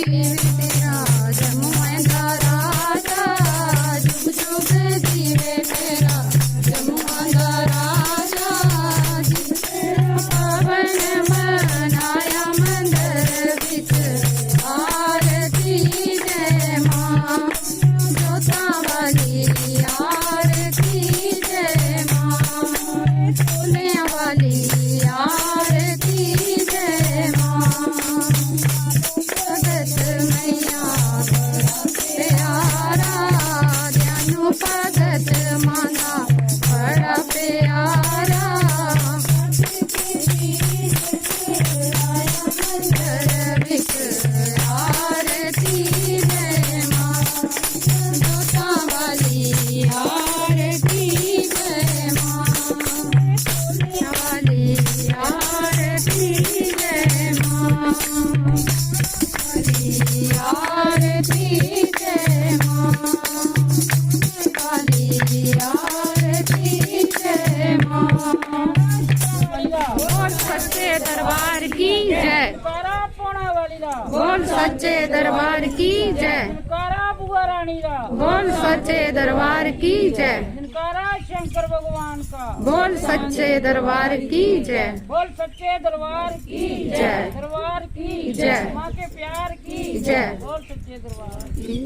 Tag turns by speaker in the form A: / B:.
A: तेरा जमुआ का राजा, जुग जुग जीवे तेरा जमुआ का राजा। जिस पावन बनाया मंदिर बिच आरती जय मां, जोता वाली आरती जय मां, सोने वाली आरती जय मां। भगत मैया प्यारा, ध्यानु भगत माना बड़ा प्यारा। मंदिर बिच आरती जय मां, जोता वाली आरती जय मां, सोने वाली आरती जय मां, आरती जय मां, वाली आरती जय मां। बोल सच्चे दरबार की जय, बोल सच्चे दरबार की जय,
B: बुआ रानी रा,
A: बोल सच्चे दरबार की जय,
B: शंकर भगवान का,
A: बोल सच्चे दरबार की जय,
B: बोल सच्चे दरबार की
A: जय,
B: दरबार की
A: जय,
B: माँ के प्यार की
A: जय,
B: बोल सच्चे दरबार की।